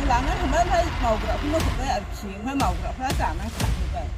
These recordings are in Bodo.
लाङो ओमफ्राय मावग्राफोर मोसौबाय आरोखि ओमफ्राय मावग्राफ्रा जानानै थांबाय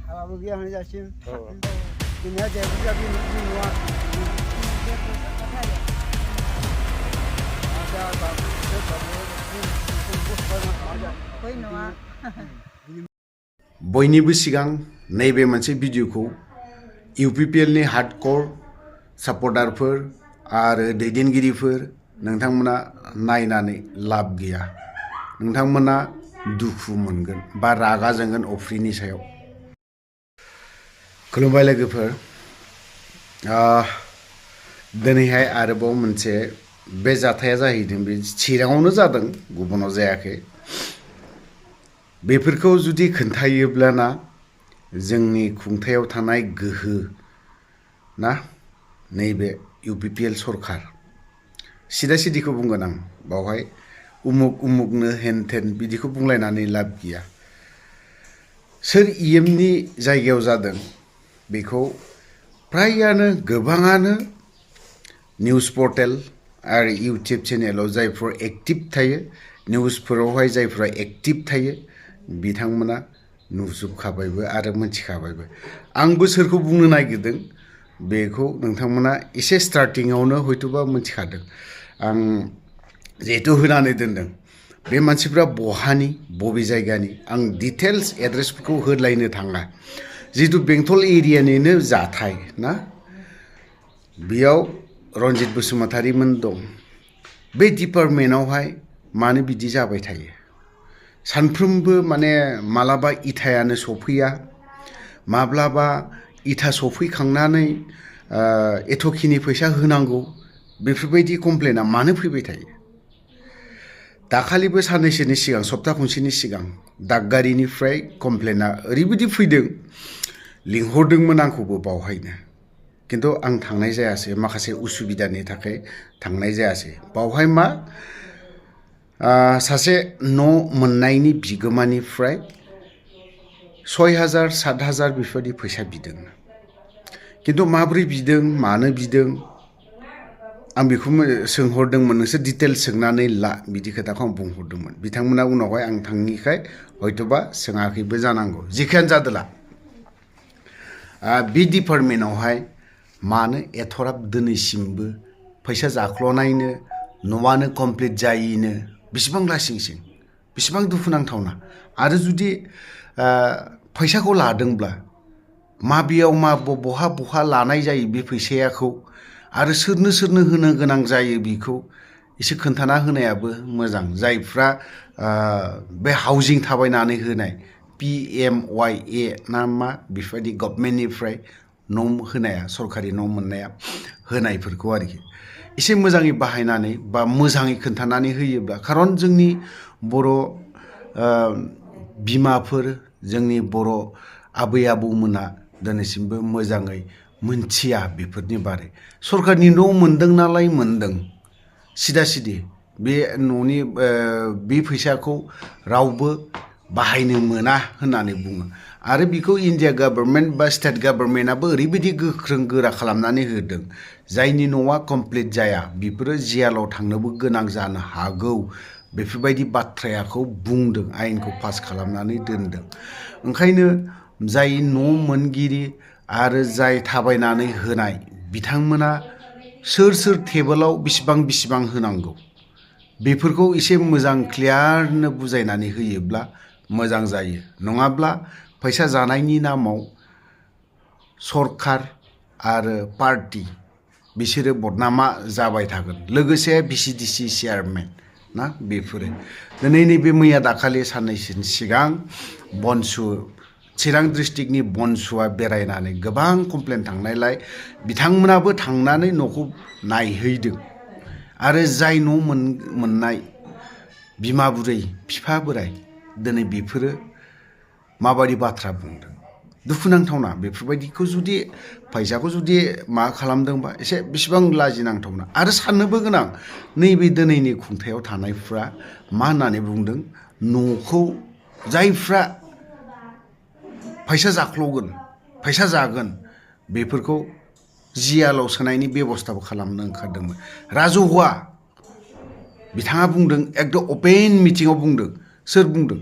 थाबाबो गैया होनजासिम जोंनिया जेबो जाबि नङा बयनिबो सिगां नैबे मोनसे भिडिअखौ UPPL नि हार्डकोर सापर्टारफोर आरो दैदेनगिरिफोर नोंथांमोना नायनानै लाब गैया नोंथांमोना दुखु मोनगोन बा रागा जोंगोन अफ्रिनि सायाव खुलुमबाय लोगोफोर दिनैहाय आरोबाव मोनसे बे जाथाया जाहैदों बे चिराङावनो जादों गुबुनाव जायाखै बेफोरखौ जुदि खोन्थायोब्लाना जोंनि खुंथायाव थानाय गोहो ना नैबे UPPL सरखार सिदा सिदिखौ बुंगोन आं बावहाय उमुक उमुकनो हेन थेन बिदिखौ बुंलायनानै लाब गैया सोर EMनि जायगायाव जादों बेखौ फ्रायानो गोबाङानो निउज पर्टेल आरो इउटुब चेनेलाव जायफोर एक्टिभ थायो निउजफोरावहाय जायफोरा एक्टिभ थायो बिथांमोना नुजोबखाबायबो आरो मिथिखाबायबो आंबो सोरखौ बुंनो नागिरदों बेखौ नोंथांमोना एसे स्टार्टिंआवनो हयथ'बा मिथिखादों आं जिहेतु होनानै दोनदों बे मानसिफ्रा बहानि बबे जायगानि आं डिटेल्स एड्रेसफोरखौ होलायनो थाङा जिहेतु बेंटल एरियानिनो जाथाय ना बेयाव रनजित बसुमतारीमोन दं बे डिपार्टमेन्टआवहाय मानो बिदि जाबाय थायो सानफ्रोमबो माने मालाबा इथायानो सफैया माब्लाबा इथा सफैखांनानै एथ'खिनि फैसा होनांगौ बेफोरबायदि कमप्लेना मानो फैबाय थायो दाखालिबो साननैसोनि सिगां सप्ता खनसेनि सिगां दागगारिनिफ्राय कमप्लेना ओरैबायदि फैदों लिंहरदोंमोन आंखौबो बावहायनो किन्तु आं थांनाय जायासै माखासे उसुबिदानि थाखाय थांनाय जायासै बावहाय मा सासे न' मोननायनि बिगोमानिफ्राय 6,000 7,000 बेफोरबायदि फैसा बिदों किन्तु माब्रै बिदों मानो बिदों आं बेखौ सोंहरदोंमोन नोंसोर डिटेल्स सोंनानै ला बिदि खोथाखौ आं बुंहरदोंमोन बिथांमोना उनावहाय आं थाङिखाय हयथ'बा सोङाखैबो जानांगौ जिखियानो जादोला बे डिपार्टमेन्टआवहाय मानो एथ'राब दिनैसिमबो फैसा जाख्ल'नायनो न'आनो कमप्लिट जायिनो बेसेबां लासिंसिं बेसेबां दुखुनांथावना आरो जुदि फैसाखौ लादोंब्ला माबेयाव मा बहा बहा लानाय जायो बे फैसायाखौ आरो सोरनो सोरनो होनो गोनां जायो बेखौ एसे खोन्थाना होनायाबो मोजां जायफ्रा बे हाउजिं थाबायनानै होनाय PMYA ना मा बेफोरबायदि गभर्नमेन्टनिफ्राय न' होनाया सरकारि न' मोननाया होनायफोरखौ आरोखि एसे मोजाङै बाहायनानै बा मोजाङै खोन्थानानै होयोब्ला खारन जोंनि बर' बिमाफोर जोंनि बर' आबै आबौमोना दिनैसिमबो मोजाङै मोनथिया बेफोरनि बारै सरकारनि न' मोनदों नालाय मोनदों सिदा सिदि बे न'नि बे फैसाखौ रावबो बाहायनो मोना होननानै बुङो आरो बेखौ इन्डिया गभर्नमेन्ट बा स्टेट गभर्नमेन्टआबो ओरैबायदि गोख्रों गोरा खालामनानै होदों जायनि न'आ कमप्लिट जाया बेफोरो जेलाव थांनोबो गोनां जानो हागौ बेफोरबायदि बाथ्राखौ बुंदों आयेनखौ पास खालामनानै दोनदों ओंखायनो जाय न' मोनगिरि आरो जाय थाबायनानै होनाय बिथांमोना सोर सोर टेबोलाव बिसिबां होनांगौ बेफोरखौ एसे मोजां क्लियारनो बुजायनानै होयोब्ला मोजां जायो नङाब्ला फैसा जानायनि नामाव सरकार आरो पार्टी बिसोरो बदनामा जाबाय थागोन लोगोसे VCDC चेयारमेन ना बेफोरो दिनै नैबे मैया दाखालि साननैसोनि सिगां बनसु चिरां डिस्ट्रिक्टनि बनसुआ बेरायनानै गोबां कमप्लेन थांनायलाय बिथांमोनाबो थांनानै न'खौ नायहैदों आरो जाय न' मोननाय बिमा बुरै बिफा बोराय दिनै बेफोरो माबायदि बाथ्रा बुंदों दुखुनांथावना बेफोरबायदिखौ जुदि फैसाखौ जुदि मा खालामदोंबा एसे बेसेबां लाजिनांथावना आरो साननोबो गोनां नैबे दिनैनि खुंथायाव थानायफ्रा मा होननानै बुंदों न'खौ जायफ्रा फैसा जाख्ल'गोन फैसा जागोन बेफोरखौ जियालाव सोनायनि बेबस्थाबो खालामनो ओंखारदोंमोन राजहुआ बिथाङा बुंदों एकदम अपेन मिटिङाव बुंदों सोर बुंदों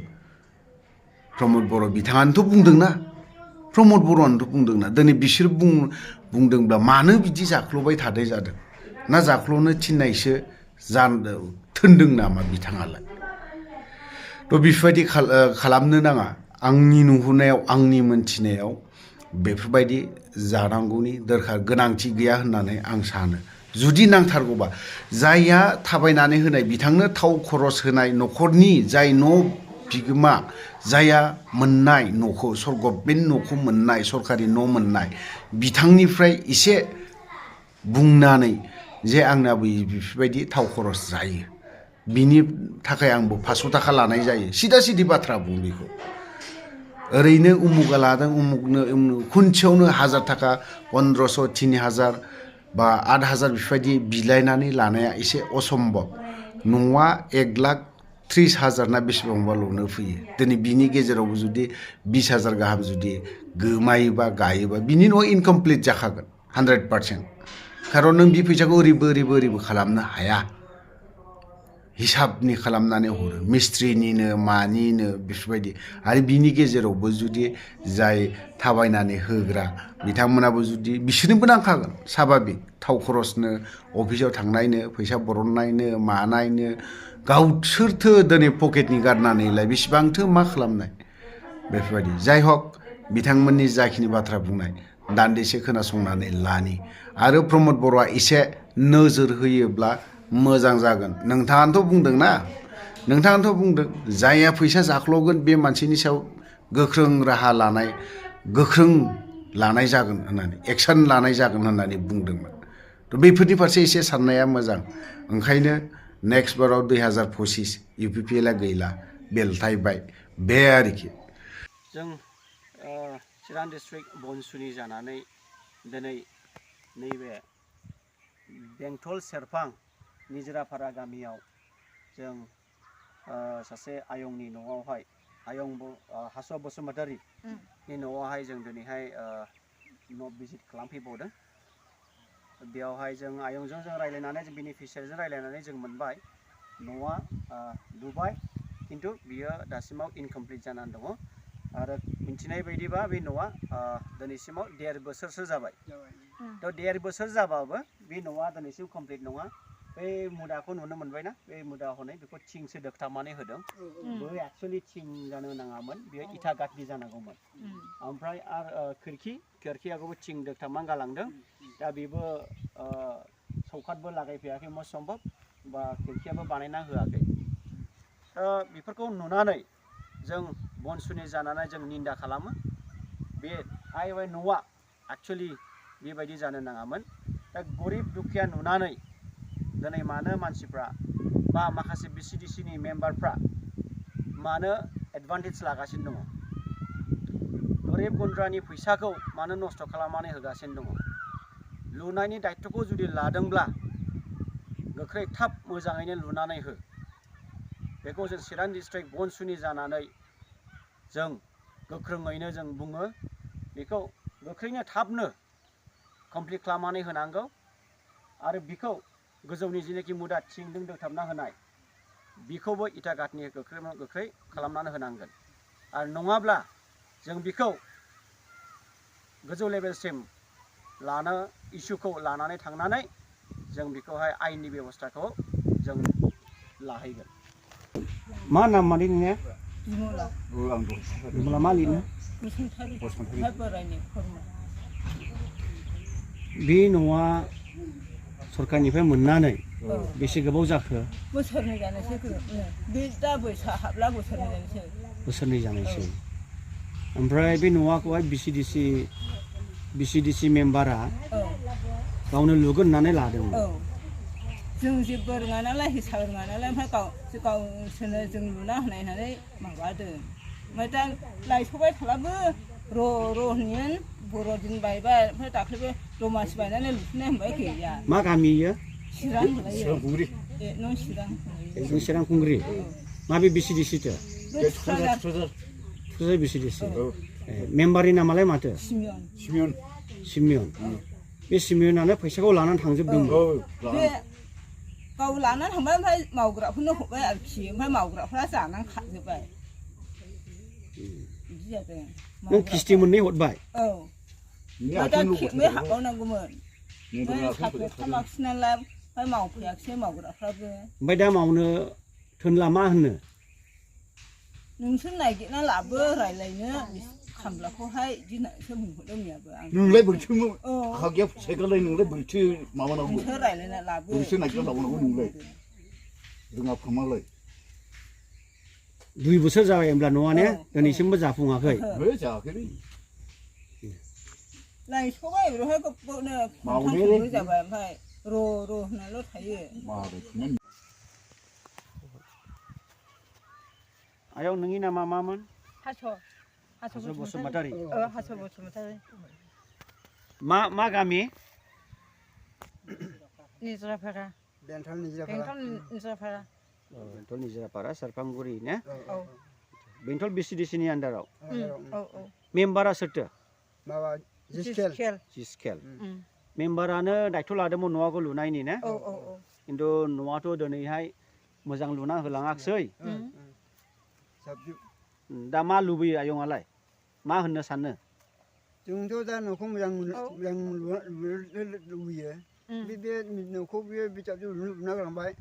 प्रमद बर' बिथाङानोथ' बुंदोंना प्रमद बर'आनोथ' बुंदोंना दिनै बिसोर बुंदोंब्ला मानो बिदि जाख्ल'बाय थादो जादों ना जाख्ल'नो थिननायसो थोनदों नामा बिथाङालाय थ' बेफोरबायदि खालामनो नाङा आंनि नुहुरनायाव आंनि मोनथिनायाव बेफोरबायदि जानांगौनि दरखार गोनांथि गैया होननानै आं सानो जुदि नांथारगौबा जायहा थाबायनानै होनाय बिथांनो थाव खरस होनाय न'खरनि जाय न' बिगोमा जायहा मोननाय न'खौ गभर्नमेन्ट न'खौ मोननाय सरकारि न' मोननाय बिथांनिफ्राय एसे बुंनानै जे आंनाबो बेफोरबायदि थाव खरस जायो बिनि थाखाय आंबो 500 थाखा लानाय जायो सिदा सिदि बाथ्रा बुं बेखौ ओरैनो उमुगा लादों उमुगनो खुनसेयावनो 1000 थाखा 1500 3000 बा 8000 बेफोरबायदि बिलायनानै लानाया एसे असम्भब न'आ 1,30,000 ना बेसेबांबा ल'नो फैयो दिनै बिनि गेजेरावबो जुदि 20,000 गाहाम जुदि गोमायोबा गायोबा बिनि न'आ इनकमप्लिट जाखागोन 100% खारन नों बे फैसाखौ ओरैबो खालामनो हाया हिसाबनि खालामनानै हरो मिस्ट्रिनिनो मानिनो बेफोरबायदि आरो बिनि गेजेरावबो जुदि जाय थाबायनानै होग्रा बिथांमोनाबो जुदि बिसोरनोबो नांखागोन साभाबिक थाव खरसनो अफिसाव थांनायनो फैसा बरननायनो मानायनो गावसोरथो दिनै पकेटनि गारनानैलाय बेसेबांथो मा खालामनाय बेफोरबायदि जाय हक बिथांमोननि जाखिनि बाथ्रा बुंनाय दान्दिसे खोनासंनानै लानि आरो प्रमद बर'आ एसे नोजोर होयोब्ला मोजां जागोन नोंथाङानोथ' बुंदों जायहा फैसा जाख्ल'गोन बे मानसिनि सायाव गोख्रों राहा लानाय जागोन होननानै एक्सन लानाय जागोन होननानै बुंदोंमोन थ' बेफोरनि फारसे एसे साननाया मोजां ओंखायनो नेक्स्ट बाराव 2025 UPPL गैला बेलथायबाय बे आरोखि जों चिरां डिस्ट्रिक्ट बनसुनि जानानै दिनै नैबे बेंटल सेरफां निजोरापारा गामियाव जों सासे आयंनि न'आवहाय आयं हासुआ बसुमतारीनि न'आवहाय जों दिनैहाय न' भिजिट खालामफैबावदों बेयावहाय जों आयंजों जों रायज्लायनानै जों बेनिफिसियारिजों रायज्लायनानै जों मोनबाय न'आ लुबाय खिन्थु बियो दासिमाव इनकमप्लिट जानानै दङ आरो मिथिनाय बायदिबा बे न'आ दिनैसिमाव 1.5 बोसोरसो जाबाय थ' 1.5 बोसोर जाबाबो बे न'आ दिनैसिम कमप्लिट नङा बे मुदाखौ नुनो मोनबायना बे मुदा हनै बेखौ थिंसो दोगथाबनानै होदों बे एक्सुवेलि थिं जानो नाङामोन बेयो इथा गाथनि जानांगौमोन ओमफ्राय आरो खोरखियाखौबो थिं दोगथाबनानै गालांदों दा बेबो सौकातबो लागायफैयाखै मस्ट सम्भब बा खोरखियाबो बानायना होआखै बेफोरखौ नुनानै जों बनसुनि जानानै जों निन्दा खालामो बे न'आ एक्चुवेलि बेबायदि जानो नाङामोन दा गरिब दुखिया नुनानै दिनै मानो मानसिफ्रा बा माखासे BCDCनि मेम्बारफ्रा मानो एडभान्टेज लागासिनो दङ गरिब गुन्द्रानि फैसाखौ मानो नस्थ' खालामनानै होगासिनो दङ लुनायनि दायित्वखौ जुदि लादोंब्ला गोख्रै थाब मोजाङैनो लुनानै हो बेखौ जों चिरां डिस्ट्रिक्ट बनसुनि जानानै जों गोख्रोङैनो जों बुङो बेखौ गोख्रैनो थाबनो कमप्लिट खालामनानै होनांगौ आरो बेखौ गोजौनि जिनेखि मुदा थिंजों दोगथाबना होनाय बेखौबो इटा गाथनि गोख्रै खालामनानै होनांगोन आरो नङाब्ला जों बेखौ गोजौ लेभेलसिम इस्युखौ लानानै थांनानै जों बेखौहाय आयेननि बेबस्थाखौ जों लाहैगोन मा नाम माने नोंनिया बिमला मा लिरनो बे न'आ सरकारनिफ्राय मोननानै बेसे गोबाव जाखो बोसोरनै जानोसै बे दा हाबला बोसोरनै जानोसै ओमफ्राय बे न'खौहाय BCDC मेम्बारा गावनो लुगोन होननानै लादोंमोन जों जेबो रोङा नालाय हिसाब रोङा नालाय ओमफ्राय गावसोरनो जों लुना होनाय होननानै माबादों ओमफ्राय दा लायस'बाय थालाबो र' होनगोन बर'दिन बायबाय ओमफ्राय दाख्लैबो दमासि बायनानै लुफिननाय होनबाय गैया मा गामि इयो चिरां खुंग्रि माबे BCDC थो थुक्राझार BCDC मेम्बारनि नामालाय माथो सिमियन सिमियन बे सिमियनानो फैसाखौ लानानै थांजोबदोंमोन बे गाव लानानै थांबाय ओमफ्राय मावग्राफोरनो हरबाय आरोखि ओमफ्राय मावग्राफ्रा जानानै खाजोब्बाय बिदि जादों नों किस्ति मोननै हरबाय औ दा खेबनै हाबावनांगौमोन साख्रिया थामाखिसै नालाय ओमफ्राय मावफैयाखिसै मावग्राफ्राबो ओमफ्राय दा मावनो थोनला मा होनो नोंसोर नागिरना लाबो रायलायनो खामलाखौहाय बिदि होननानैसो बुंहरदों मैयाबो आं नोंलाय बोरैथो हागिया फैसाखौलाय नोंलाय बोरैथो माबानांगौ नोंसोर रायलायना लाबो नोंसोर नागिरना लाबोनांगौ नोंलाय रोङा फामालाय 2 बोसोर जाबाय होमब्ला न'आ ने दिनैसिमबो जाफुङाखै जायाखैलै लायस'बाय बेवहाय गोबावनो खनथाम जाबाय ओमफ्राय र' होननाल' थायो आयं नोंनि नामा मामोन हास' बसुमतारी हास' बसुमतारी मा गामि निजराफारा बेंटल निजराफारा बेंटल निजराफारा सेरफांगुरि ने बेंटल बिसिडिसिनि आन्दाराव मेम्बारा सोरथो माबा जिसखेल मेम्बारानो दायथ' लादोंमोन न'आखौ लुनायनि ने खिन्थु न'आथ' दिनैहाय मोजां लुना होलाङाखिसै दा मा लुबैयो आयंआलाय मा होननो सानो जोंथ' दा न'खौ मोजां लुबैयो बे न'खौ बे बिजाबजों लुना गालांबाय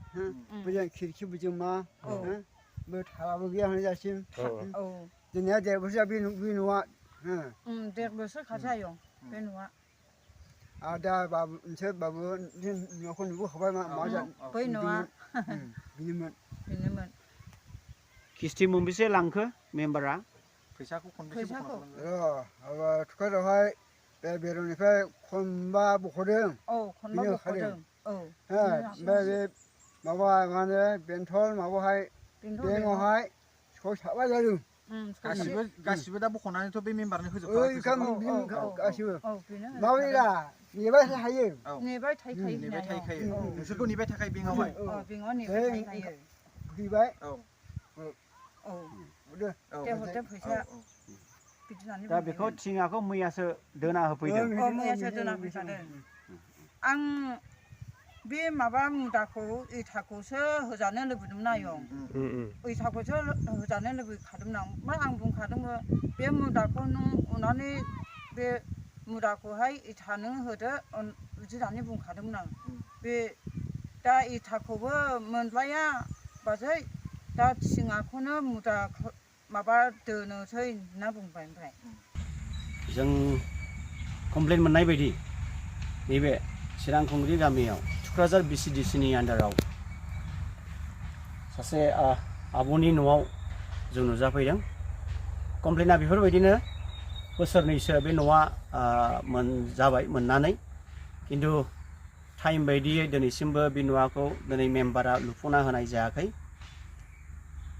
मोजां खिरखिफोरजों मा बे थालाबो गैया होननाय जासिम दिनैहा 1.5 बोसोर बे न'आ 1.5 बोसोर खासै आयं बे न'आ आरो दा नोंसोर बाबु न'खौ नुबोखाबाय मा बै न'आ बिनोमोन किस्ति मोनबेसे लांखो मेम्बारा फैसाखौ खनबेसे थुक्राझारावहाय बे बेर'निफ्राय खनबा बख'दों खनबा बख'दों ओमफ्राय बे माबा मा होनो बेंटल माबाहाय बेंकआवहाय 6-7 जादों गासिबो दा बख'नानैथ' बे मेम्बारनो होजोबखाबाय गासिबो माबोरै दा नेबाय थायो नेबाय थाखायो नोंसोरखौ नेबाय थाखायो बेंकआवहाय बेंकआव नेबाय थाखायो फैबाय हरदो फैसा दा बेखौ थिङाखौ मैयासो दोना होफैदों मैयासो दोना फैखादों आं बे माबा मुदाखौ इथाखौसो होजानो लुबैदोंमोन आयं इथाखौसो होजानो लुबैखादोंमोन आं ओमफ्राय आं बुंखादोंमोन बे मुदाखौ नों अननानै बे मुदाखौहाय इथा नों होदो बिदि होननानै बुंखादोंमोन आं बे दा इथाखौबो मोनलाया बाजै दा थिङाखौनो मुदा माबा दोनोसै होनना बुंबाय ओमफ्राय जों कमप्लेन मोननाय बायदि नैबे चिरांखुंग्रि गामियाव थुक्राझार बिसिडिसिनि आन्दाराव सासे आब'नि न'आव जों नुजाफैदों कमप्लेना बेफोरबायदिनो बोसोरनैसो बे न'आ जाबाय मोननानै खिन्थु टाइम बायदियै दिनैसिमबो बे न'खौ दिनै मेम्बारा लुफुंना होनाय जायाखै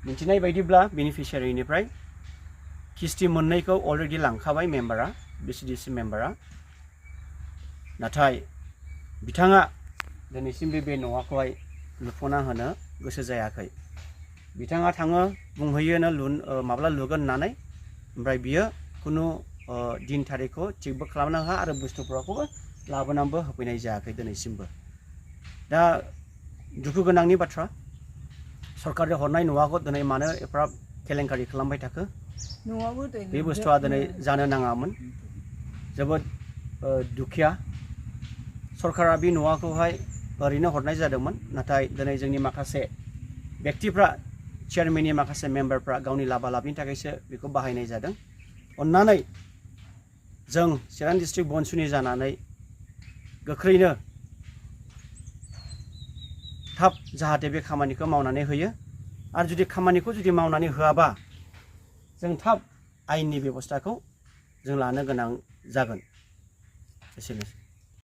मिथिनाय बायदिब्ला बेनिफिसियारिनिफ्राय किस्ति मोननैखौ अलरेडि लांखाबाय मेम्बारा बिसिडिसि मेम्बारा नाथाय बिथाङा दिनैसिम बे न'खौहाय लुफुंना होनो गोसो जायाखै बिथाङा थाङो बुंहैयोनो माब्ला लुगोन होननानै ओमफ्राय बियो खुनु दिन थारिखखौ थिगबो खालामना होआ आरो बुस्थुफोरखौबो लाबोनानैबो होफैनाय जायाखै दिनैसिमबो दा दुखु गोनांनि बाथ्रा सरकारनि हरनाय न'खौ दिनै मानो एफाराब केलेंकारि खालामबाय थाखो बे बुस्थुआ दिनै जानो नाङामोन जोबोद दुखिया सरकारा बे न'खौहाय ओरैनो हरनाय जादोंमोन नाथाय दिनै जोंनि माखासे व्यक्तिफ्रा चेयारमेननि माखासे मेम्बारफ्रा गावनि लाबा लाबनि थाखायसो बेखौ बाहायनाय जादों अन्नानै जों चिरां डिस्ट्रिक्ट बनसुनि जानानै गोख्रैनो थाब जाहाथे बे खामानिखौ मावनानै होयो आरो जुदि खामानिखौ मावनानै होआबा जों थाब आयेननि बेबस्थाखौ जों लानो गोनां जागोन एसेनोसै